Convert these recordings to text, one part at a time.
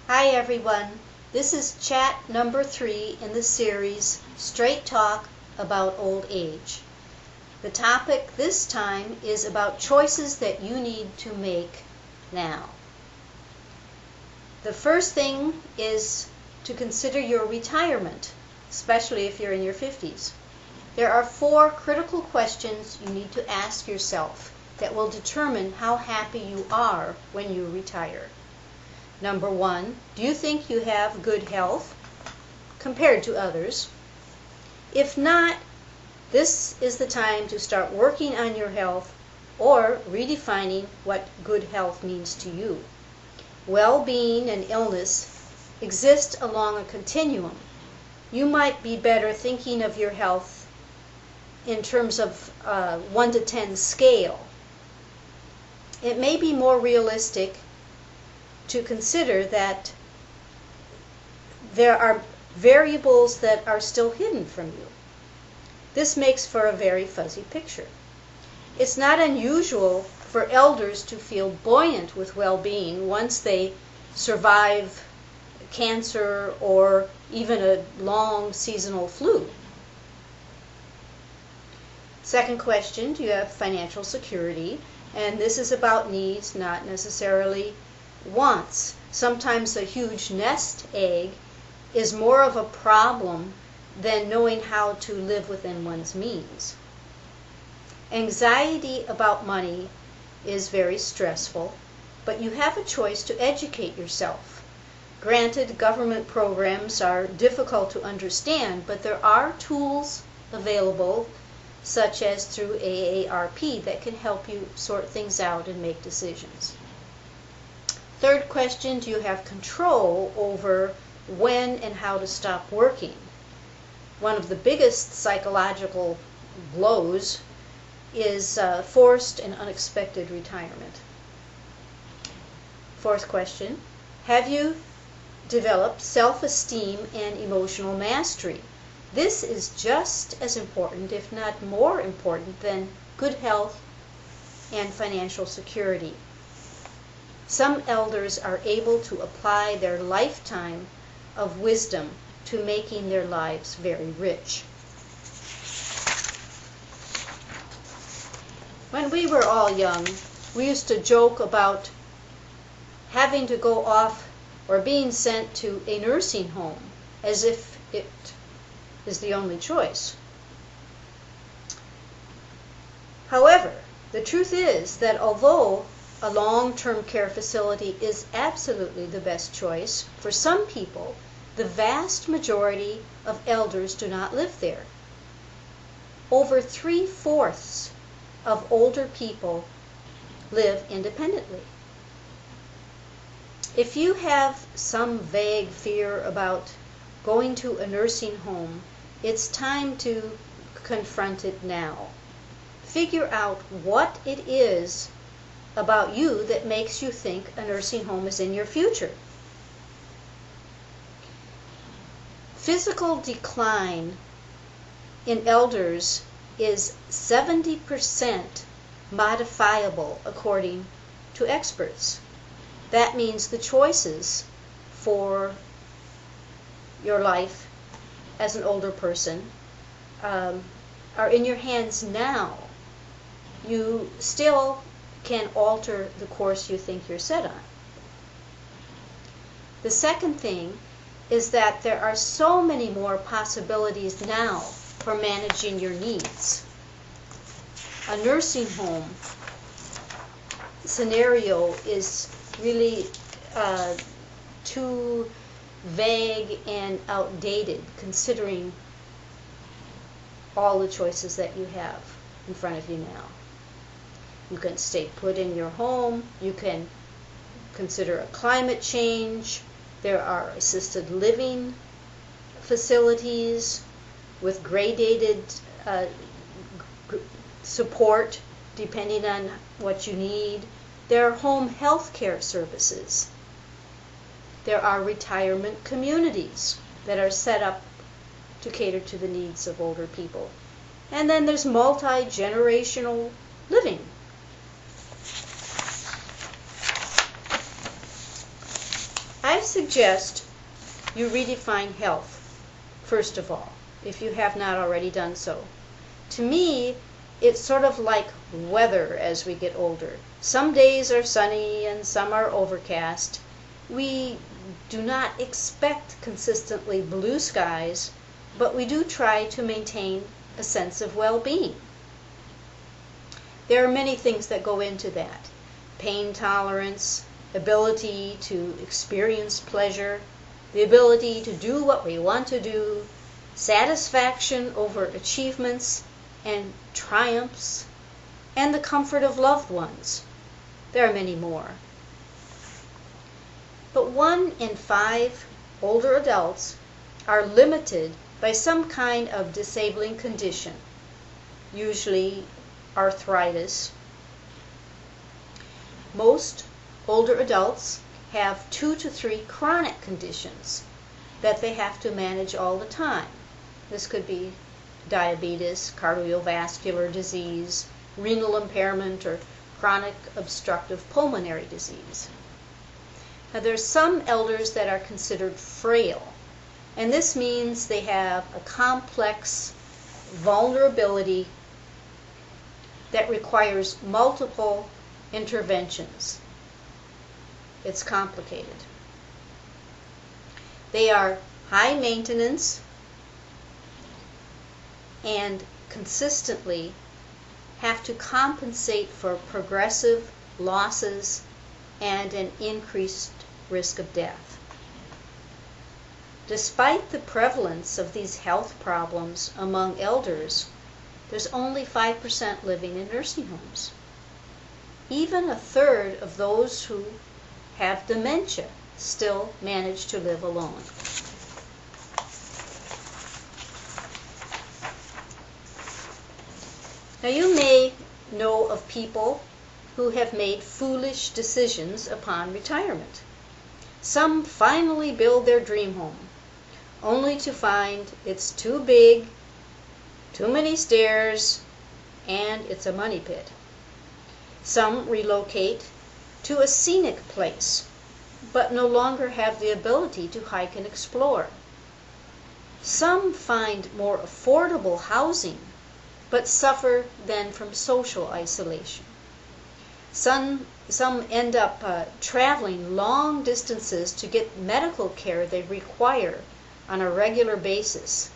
Hi everyone, this is chat number 3 in the series Straight Talk About Old Age. The topic this time is about choices that you need to make now. The first thing is to consider your retirement, especially if you're in your 50s. There are 4 critical questions you need to ask yourself that will determine how happy you are when you retire. Number 1, do you think you have good health compared to others? If not, this is the time to start working on your health or redefining what good health means to you. Well-being and illness exist along a continuum. You might be better thinking of your health in terms of 1 to 10 scale. It may be more realistic to consider that there are variables that are still hidden from you. This makes for a very fuzzy picture. It's not unusual for elders to feel buoyant with well-being once they survive cancer or even a long seasonal flu. Second question, do you have financial security? And this is about needs, not necessarily wants. Sometimes a huge nest egg is more of a problem than knowing how to live within one's means. Anxiety about money is very stressful, but you have a choice to educate yourself. Granted, government programs are difficult to understand, but there are tools available, such as through AARP, that can help you sort things out and make decisions. Third question, do you have control over when and how to stop working? One of the biggest psychological blows is forced and unexpected retirement. Fourth question, have you developed self-esteem and emotional mastery? This is just as important, if not more important, than good health and financial security. Some elders are able to apply their lifetime of wisdom to making their lives very rich. When we were all young, we used to joke about having to go off or being sent to a nursing home as if it is the only choice. However, the truth is that although a long-term care facility is absolutely the best choice, for some people, the vast majority of elders do not live there. Over 3/4 of older people live independently. If you have some vague fear about going to a nursing home, it's time to confront it now. Figure out what it is about you that makes you think a nursing home is in your future. Physical decline in elders is 70% modifiable according to experts. That means the choices for your life as an older person are in your hands now. You still can alter the course you think you're set on. The second thing is that there are so many more possibilities now for managing your needs. A nursing home scenario is really too vague and outdated considering all the choices that you have in front of you now. You can stay put in your home. You can consider a climate change. There are assisted living facilities with gradated support depending on what you need. There are home health care services. There are retirement communities that are set up to cater to the needs of older people. And then there's multi-generational living. I suggest you redefine health, first of all, if you have not already done so. To me, it's sort of like weather as we get older. Some days are sunny and some are overcast. We do not expect consistently blue skies, but we do try to maintain a sense of well-being. There are many things that go into that. Pain tolerance, ability to experience pleasure, the ability to do what we want to do, satisfaction over achievements and triumphs, and the comfort of loved ones. There are many more. But 1 in 5 older adults are limited by some kind of disabling condition, usually arthritis. Most older adults have 2 to 3 chronic conditions that they have to manage all the time. This could be diabetes, cardiovascular disease, renal impairment, or chronic obstructive pulmonary disease. Now, there's some elders that are considered frail, and this means they have a complex vulnerability that requires multiple interventions. It's complicated. They are high maintenance and consistently have to compensate for progressive losses and an increased risk of death. Despite the prevalence of these health problems among elders, there's only 5% living in nursing homes. Even a third of those who have dementia still manage to live alone. Now, you may know of people who have made foolish decisions upon retirement. Some finally build their dream home, only to find it's too big, too many stairs, and it's a money pit. Some relocate to a scenic place, but no longer have the ability to hike and explore. Some find more affordable housing, but suffer then from social isolation. Some end up traveling long distances to get medical care they require on a regular basis.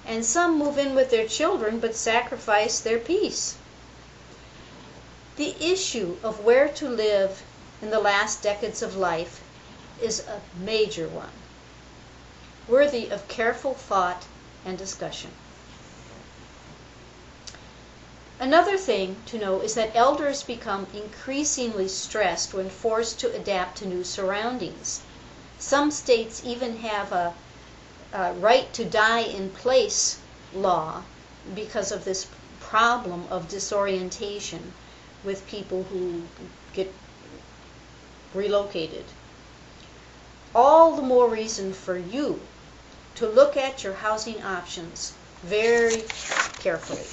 And some move in with their children but sacrifice their peace. The issue of where to live in the last decades of life is a major one, worthy of careful thought and discussion. Another thing to know is that elders become increasingly stressed when forced to adapt to new surroundings. Some states even have a right to die in place law because of this problem of disorientation with people who get relocated. All the more reason for you to look at your housing options very carefully.